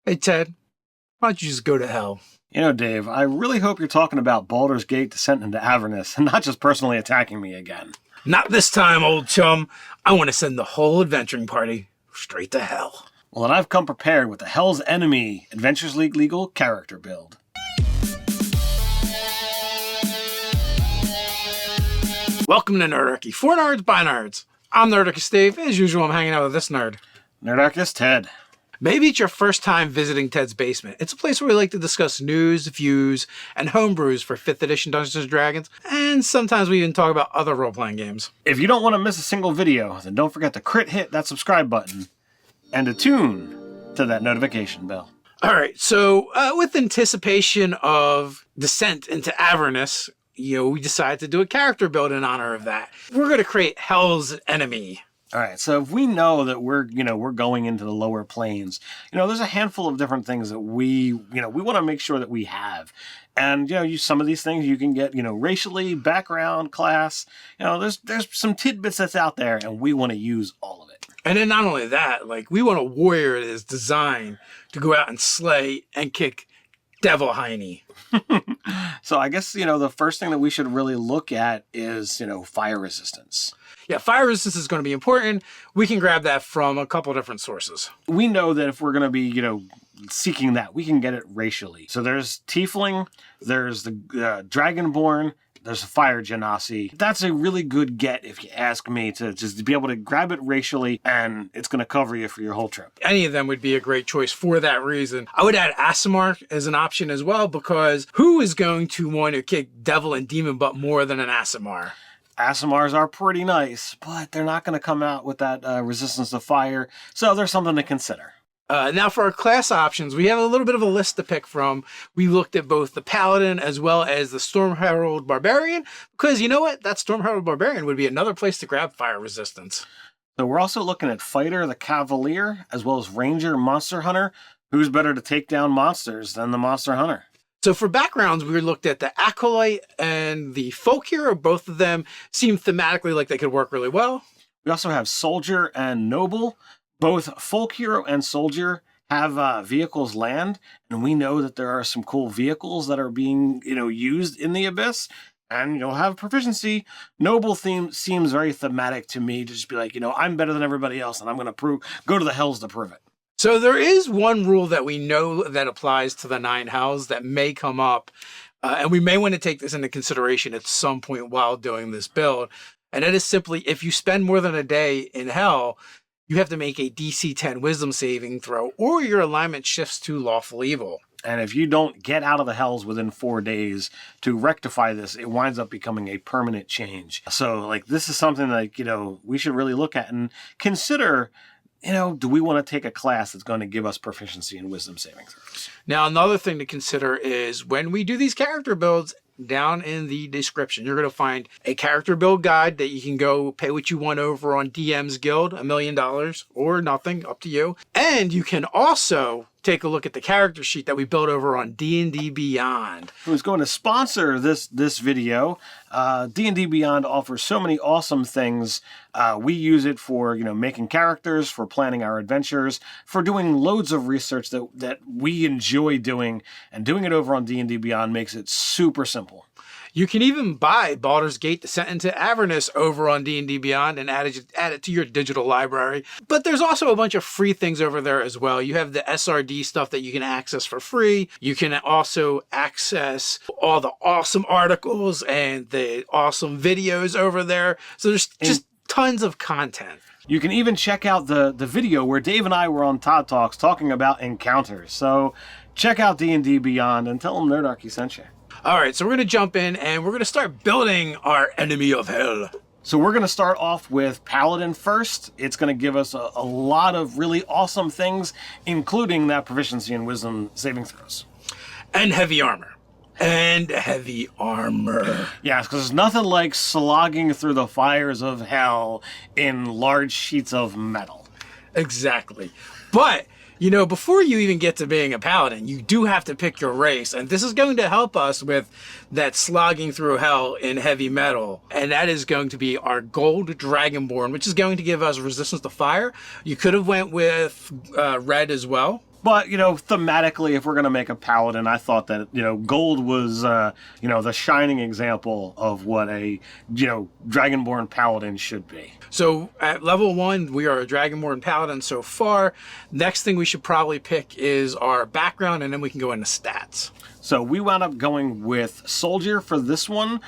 Hey, Ted, why don't you just go to hell? You know, Dave, I really hope you're talking about Baldur's Gate Descent into Avernus and not just personally attacking me again. Not this time, old chum. I want to send the whole adventuring party straight to hell. Well, then I've come prepared with the Hell's Enemy Adventures League legal character build. Welcome to Nerdarchy. For nerds, by nerds. I'm Nerdarchy Steve. As usual, I'm hanging out with this nerd. Nerdarchist Ted. Maybe it's your first time visiting Ted's Basement. It's a place where we like to discuss news, views, and homebrews for 5th edition Dungeons & Dragons, and sometimes we even talk about other role-playing games. If you don't want to miss a single video, then don't forget to crit hit that subscribe button and attune to that notification bell. All right, so with anticipation of Descent into Avernus, we decided to do a character build in honor of that. We're going to create Hell's Enemy. All right, so if we know that we're going into the lower planes, there's a handful of different things that we want to make sure that we have. And, some of these things you can get, racially, background, class, there's some tidbits that's out there and we want to use all of it. And then not only that, we want a warrior that is designed to go out and slay and kick Devil Hiney. So I guess, the first thing that we should really look at is, fire resistance. Yeah, fire resistance is going to be important. We can grab that from a couple different sources. We know that if we're going to be, seeking that, we can get it racially. So there's Tiefling, there's the Dragonborn, there's a Fire Genasi. That's a really good get, if you ask me, to just be able to grab it racially, and it's going to cover you for your whole trip. Any of them would be a great choice for that reason. I would add Aasimar as an option as well, because who is going to want to kick Devil and Demon butt more than an Aasimar? Aasimars are pretty nice, but they're not going to come out with that resistance to fire, so there's something to consider. Now for our class options, we have a little bit of a list to pick from. We looked at both the Paladin as well as the Storm Herald Barbarian, because you know what? That Storm Herald Barbarian would be another place to grab fire resistance. So we're also looking at Fighter, the Cavalier, as well as Ranger, Monster Hunter. Who's better to take down monsters than the Monster Hunter? So for backgrounds, we looked at the Acolyte and the Folk Hero. Both of them seem thematically like they could work really well. We also have Soldier and Noble. Both Folk Hero and Soldier have vehicles land, and we know that there are some cool vehicles that are being, used in the Abyss, and you'll have proficiency. Noble theme seems very thematic to me, to just be like, I'm better than everybody else, and I'm going to go to the hells to prove it. So there is one rule that we know that applies to the 9 hells that may come up, and we may want to take this into consideration at some point while doing this build. And that is simply, if you spend more than a day in hell, you have to make a DC 10 wisdom saving throw, or your alignment shifts to lawful evil. And if you don't get out of the hells within 4 days to rectify this, it winds up becoming a permanent change. So, this is something we should really look at and consider. Do we want to take a class that's going to give us proficiency in wisdom saving throws? Now, another thing to consider is when we do these character builds, down in the description, you're going to find a character build guide that you can go pay what you want over on DM's Guild, $1 million or nothing, up to you. And you can also take a look at the character sheet that we built over on D&D Beyond. Who's going to sponsor this video. D&D Beyond offers so many awesome things. We use it for, making characters, for planning our adventures, for doing loads of research that we enjoy doing, and doing it over on D&D Beyond makes it super simple. You can even buy Baldur's Gate Descent into Avernus over on D&D Beyond and add it to your digital library. But there's also a bunch of free things over there as well. You have the SRD stuff that you can access for free. You can also access all the awesome articles and the awesome videos over there. So there's just tons of content. You can even check out the video where Dave and I were on Todd Talks talking about encounters. So check out D&D Beyond and tell them Nerdarchy sent you. All right, so we're going to jump in and we're going to start building our enemy of hell. So we're going to start off with Paladin first. It's going to give us a lot of really awesome things, including that proficiency in wisdom saving throws. And heavy armor. And heavy armor. Yes, because there's nothing like slogging through the fires of hell in large sheets of metal. Exactly. But before you even get to being a paladin, you do have to pick your race. And this is going to help us with that slogging through hell in heavy metal. And that is going to be our gold dragonborn, which is going to give us resistance to fire. You could have went with red as well. But, thematically, if we're going to make a paladin, I thought that, gold was, the shining example of what a, dragonborn paladin should be. So at level 1, we are a dragonborn paladin so far. Next thing we should probably pick is our background, and then we can go into stats. So we wound up going with soldier for this one.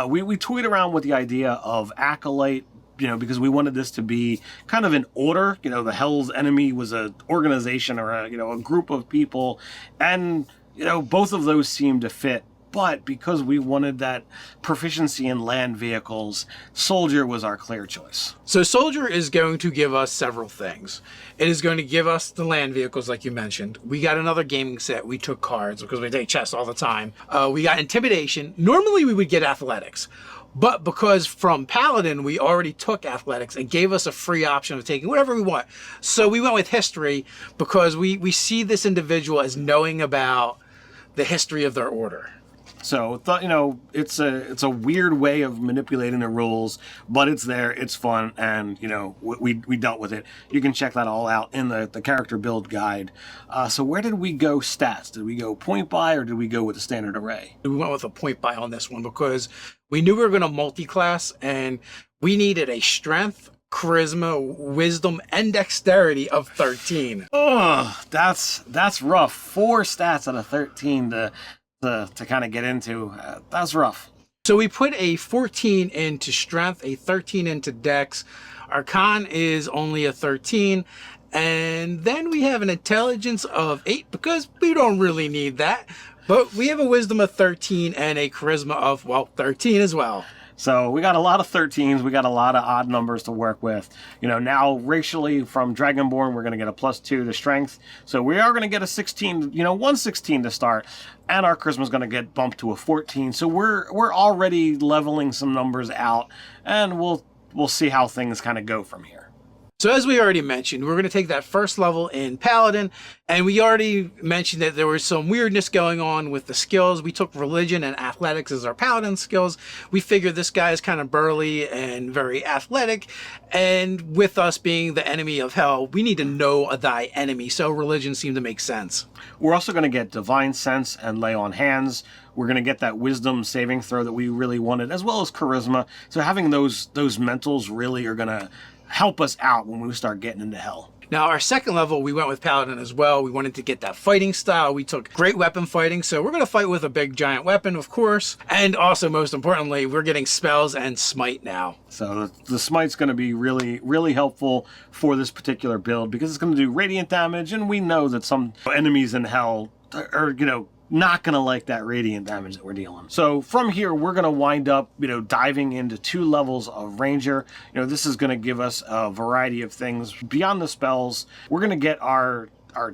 We toyed around with the idea of acolyte, because we wanted this to be kind of an order. The Hell's Enemy was an organization or a group of people, and both of those seemed to fit. But because we wanted that proficiency in land vehicles, soldier was our clear choice. So soldier is going to give us several things. It is going to give us the land vehicles, like you mentioned. We got another gaming set. We took cards because we take chess all the time. We got intimidation. Normally we would get athletics. But because from Paladin, we already took athletics and gave us a free option of taking whatever we want. So we went with history because we see this individual as knowing about the history of their order. So, it's a weird way of manipulating the rules, but it's there, it's fun, and, we dealt with it. You can check that all out in the character build guide. So where did we go stats? Did we go point buy, or did we go with the standard array? We went with a point buy on this one because we knew we were going to multi-class, and we needed a strength, charisma, wisdom, and dexterity of 13. Oh, that's rough. 4 stats out of 13 to kind of get into. That's rough. So we put a 14 into strength, a 13 into dex. Our con is only a 13. And then we have an intelligence of 8 because we don't really need that. But we have a wisdom of 13 and a charisma of, 13 as well. So we got a lot of 13s. We got a lot of odd numbers to work with. Now racially from Dragonborn, we're going to get a +2 to strength. So we are going to get a 16, 116 to start. And our charisma is going to get bumped to a 14. So we're already leveling some numbers out. And we'll see how things kind of go from here. So as we already mentioned, we're going to take that first level in Paladin, and we already mentioned that there was some weirdness going on with the skills. We took religion and athletics as our Paladin skills. We figured this guy is kind of burly and very athletic, and with us being the enemy of hell, we need to know thy enemy, so religion seemed to make sense. We're also going to get divine sense and lay on hands. We're going to get that wisdom saving throw that we really wanted, as well as charisma. So having those mentals really are going to help us out when we start getting into hell. Now, our second level, we went with Paladin as well. We wanted to get that fighting style. We took great weapon fighting, so we're going to fight with a big giant weapon, of course. And also, most importantly, we're getting spells and Smite now. So the Smite's going to be really, really helpful for this particular build because it's going to do radiant damage, and we know that some enemies in hell are, not going to like that radiant damage that we're dealing. So from here, we're going to wind up, diving into 2 levels of Ranger. This is going to give us a variety of things beyond the spells. We're going to get our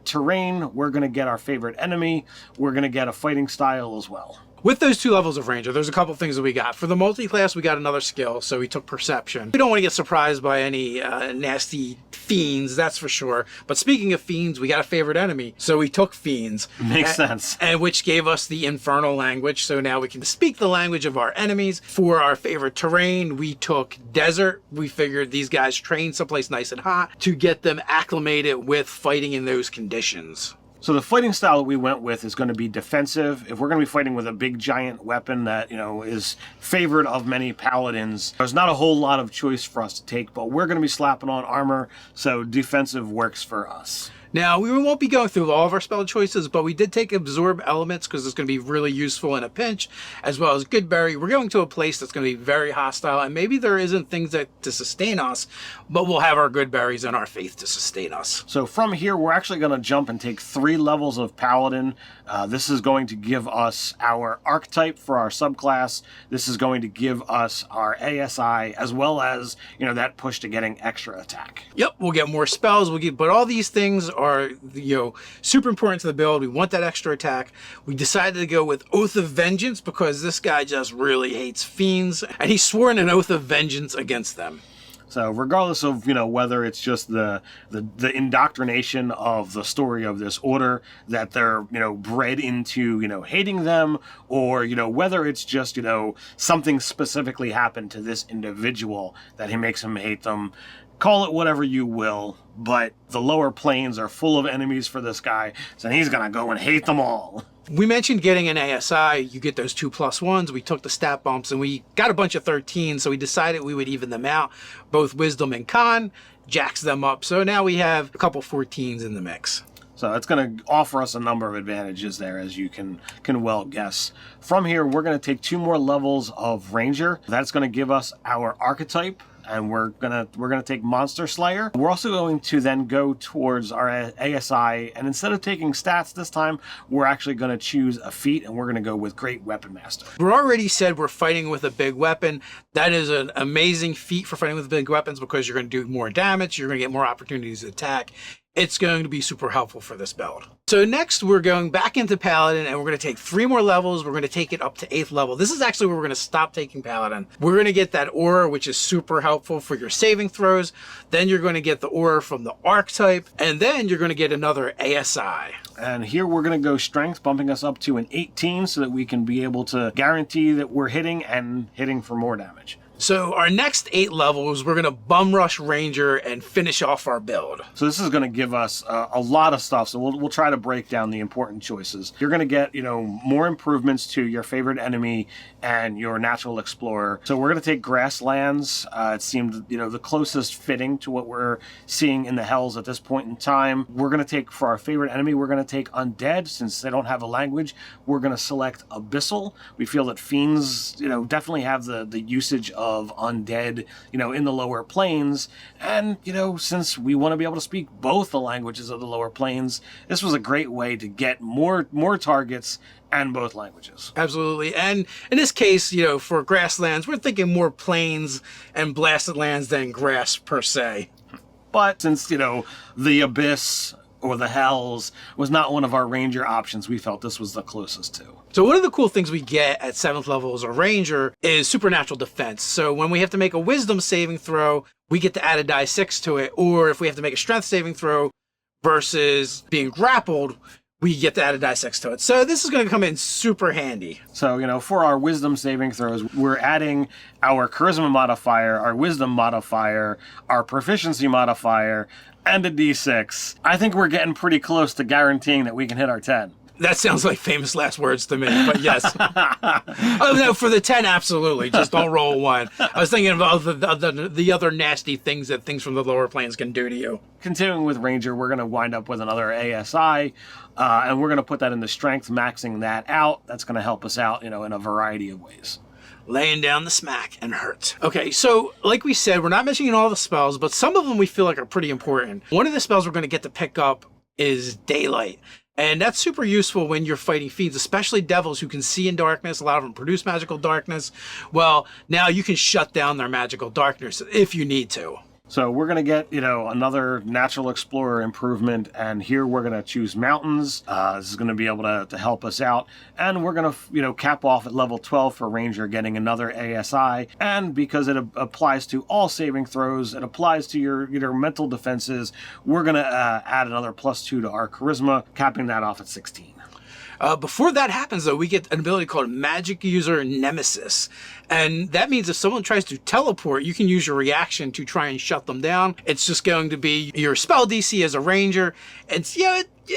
terrain. We're going to get our favorite enemy. We're going to get a fighting style as well. With those 2 levels of Ranger, there's a couple things that we got. For the multi-class, we got another skill, so we took Perception. We don't want to get surprised by any nasty Fiends, that's for sure. But speaking of Fiends, we got a favorite enemy, so we took Fiends. Makes sense. And which gave us the Infernal language, so now we can speak the language of our enemies. For our favorite terrain, we took Desert. We figured these guys train someplace nice and hot to get them acclimated with fighting in those conditions. So the fighting style that we went with is going to be defensive. If we're going to be fighting with a big giant weapon that, is favored of many paladins, there's not a whole lot of choice for us to take, but we're going to be slapping on armor, so defensive works for us. Now, we won't be going through all of our spell choices, but we did take Absorb Elements because it's going to be really useful in a pinch, as well as Goodberry. We're going to a place that's going to be very hostile, and maybe there isn't things to sustain us, but we'll have our Goodberries and our Faith to sustain us. So from here, we're actually going to jump and take 3 levels of Paladin. This is going to give us our archetype for our subclass. This is going to give us our ASI, as well as, that push to getting extra attack. Yep, we'll get more spells, but all these things are, super important to the build. We want that extra attack. We decided to go with Oath of Vengeance because this guy just really hates Fiends, and he's sworn an Oath of Vengeance against them. So regardless of, whether it's just the indoctrination of the story of this order that they're, bred into, hating them, or, whether it's just, something specifically happened to this individual that he makes him hate them, call it whatever you will, but the lower planes are full of enemies for this guy, so he's gonna go and hate them all. We mentioned getting an ASI, you get those 2+1s, we took the stat bumps, and we got a bunch of 13s, so we decided we would even them out, both Wisdom and Con, jacks them up, so now we have a couple 14s in the mix. So it's going to offer us a number of advantages there, as you can well guess. From here, we're going to take 2 more levels of Ranger. That's going to give us our archetype, and we're gonna take Monster Slayer. We're also going to then go towards our ASI, and instead of taking stats this time, we're actually going to choose a feat, and we're going to go with Great Weapon Master. We're already said we're fighting with a big weapon. That is an amazing feat for fighting with big weapons because you're going to do more damage, you're going to get more opportunities to attack. It's going to be super helpful for this build. So next we're going back into Paladin, and we're going to take 3 more levels. We're going to take it up to 8th level. This is actually where we're going to stop taking Paladin. We're going to get that aura, which is super helpful for your saving throws. Then you're going to get the aura from the archetype, and then you're going to get another ASI. And here we're going to go strength, bumping us up to an 18 so that we can be able to guarantee that we're hitting and hitting for more damage. So our next 8 levels, we're going to bum rush Ranger and finish off our build. So this is going to give us a lot of stuff. So we'll try to break down the important choices. You're going to get, more improvements to your favorite enemy and your natural explorer. So we're going to take Grasslands. It seemed, the closest fitting to what we're seeing in the Hells at this point in time. We're going to take, for our favorite enemy, we're going to take Undead. Since they don't have a language, we're going to select Abyssal. We feel that Fiends, definitely have the usage of Undead, in the lower planes. And, since we want to be able to speak both the languages of the lower planes, this was a great way to get more targets and both languages. Absolutely. And in this case, for Grasslands, we're thinking more plains and blasted lands than grass per se. But since, the Abyss or the Hells was not one of our Ranger options, we felt this was the closest to. So one of the cool things we get at 7th level as a Ranger is supernatural defense. So when we have to make a wisdom saving throw, we get to add a die 6 to it. Or if we have to make a strength saving throw versus being grappled, we get to add a die 6 to it. So this is going to come in super handy. So, for our wisdom saving throws, we're adding our charisma modifier, our wisdom modifier, our proficiency modifier, and a d6. I think we're getting pretty close to guaranteeing that we can hit our 10. That sounds like famous last words to me, but yes. Oh, no, for the 10, absolutely. Just don't roll 1. I was thinking about the other nasty things that things from the lower planes can do to you. Continuing with Ranger, we're going to wind up with another ASI, and we're going to put that in the strength, maxing that out. That's going to help us out, in a variety of ways. Laying down the smack and hurt. Okay, so like we said, we're not mentioning all the spells, but some of them we feel like are pretty important. One of the spells we're going to get to pick up is Daylight. And that's super useful when you're fighting fiends, especially devils who can see in darkness. A lot of them produce magical darkness. Well, now you can shut down their magical darkness if you need to. So we're going to get, another natural explorer improvement. And here we're going to choose mountains. This is going to be able to help us out. And we're going to, cap off at level 12 for Ranger, getting another ASI. And because it applies to all saving throws, it applies to your mental defenses, we're going to add another +2 to our charisma, capping that off at 16. Before that happens, though, we get an ability called Magic User Nemesis. And that means if someone tries to teleport, you can use your reaction to try and shut them down. It's just going to be your spell DC as a Ranger. It's,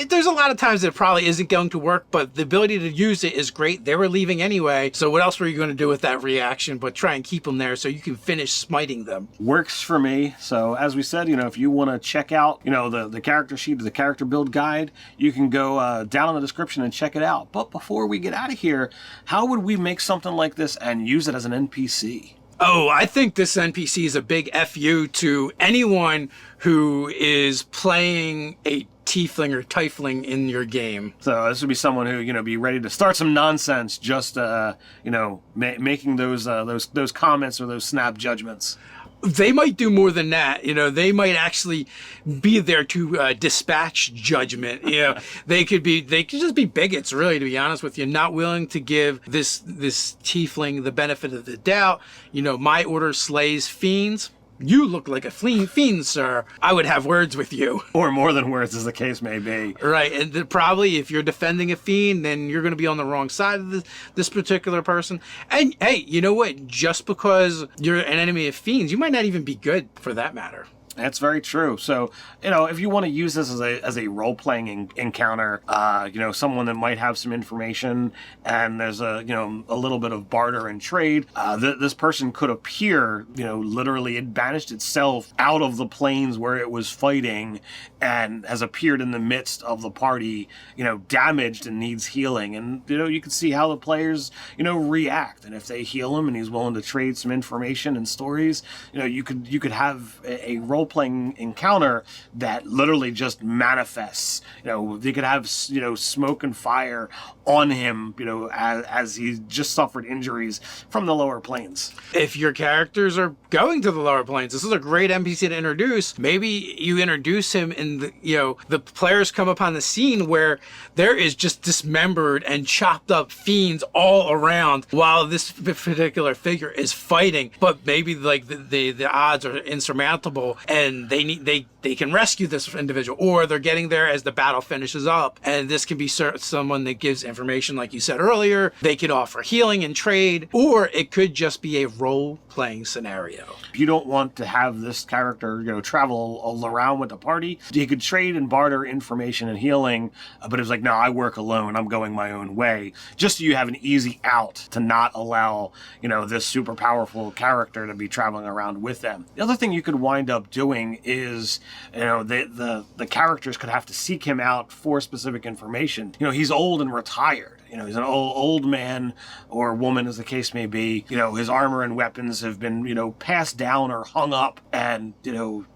there's a lot of times that it probably isn't going to work, but the ability to use it is great. They were leaving anyway, so what else were you going to do with that reaction but try and keep them there so you can finish smiting them? Works for me. So as we said, if you want to check out, the character sheet or the character build guide, you can go down in the description and check it out. But before we get out of here, how would we make something like this and use it as an NPC? Oh, I think this NPC is a big FU to anyone who is playing a tiefling or tiefling in your game. So this would be someone who, be ready to start some nonsense, just, making those comments or those snap judgments. They might do more than that. They might actually be there to dispatch judgment. They could just be bigots, really, to be honest with you, not willing to give this tiefling the benefit of the doubt. My order slays fiends. You look like a fiend, sir. I would have words with you. Or more than words, as the case may be. Right, and probably if you're defending a fiend, then you're going to be on the wrong side of this particular person. And hey, you know what? Just because you're an enemy of fiends, you might not even be good for that matter. That's very true. So, if you want to use this as a role-playing encounter, someone that might have some information and there's a little bit of barter and trade, this person could appear, literally it banished itself out of the planes where it was fighting and has appeared in the midst of the party, damaged and needs healing. And, you can see how the players, react. And if they heal him and he's willing to trade some information and stories, you could have a role-playing encounter that literally just manifests. They could have, smoke and fire on him, as he just suffered injuries from the lower planes. If your characters are going to the lower planes, this is a great NPC to introduce. Maybe you introduce him in the players come upon the scene where there is just dismembered and chopped up fiends all around while this particular figure is fighting, but maybe like the odds are insurmountable and they can rescue this individual, or they're getting there as the battle finishes up, and this can be someone that gives information like you said earlier. They could offer healing and trade, or it could just be a role-playing scenario. If you don't want to have this character travel all around with the party, you could trade and barter information and healing, but it's like, no, I work alone, I'm going my own way, just so you have an easy out to not allow this super powerful character to be traveling around with them. The other thing you could wind up doing is the characters could have to seek him out for specific information. He's old and retired. He's an old man or woman, as the case may be. His armor and weapons have been, passed down or hung up. And,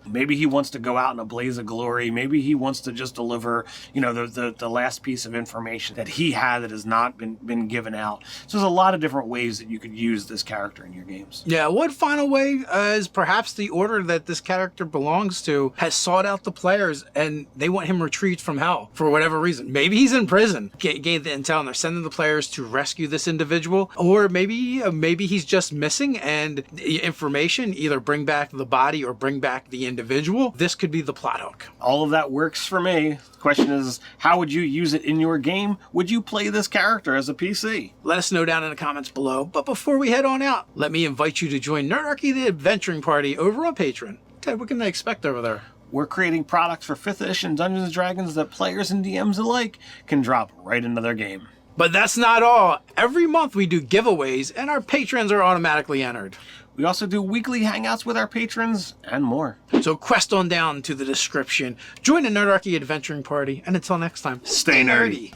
maybe he wants to go out in a blaze of glory. Maybe he wants to just deliver, the last piece of information that he had that has not been given out. So there's a lot of different ways that you could use this character in your games. Yeah, one final way is perhaps the order that this character belongs to has sought out the players and they want him retrieved from hell for whatever reason. Maybe he's in prison. Gave the intel and they're sending the players to rescue this individual, or maybe he's just missing and the information either bring back the body or bring back the individual. This could be the plot hook. All of that works for me. The question is, how would you use it in your game? Would you play this character as a PC? Let us know down in the comments below. But before we head on out, let me invite you to join Nerdarchy the Adventuring Party over on Patreon. Ted, what can they expect over there? We're creating products for 5th edition Dungeons & Dragons that players and DMs alike can drop right into their game. But that's not all. Every month we do giveaways and our patrons are automatically entered. We also do weekly hangouts with our patrons and more. So quest on down to the description. Join the Nerdarchy Adventuring Party, and until next time, Stay nerdy.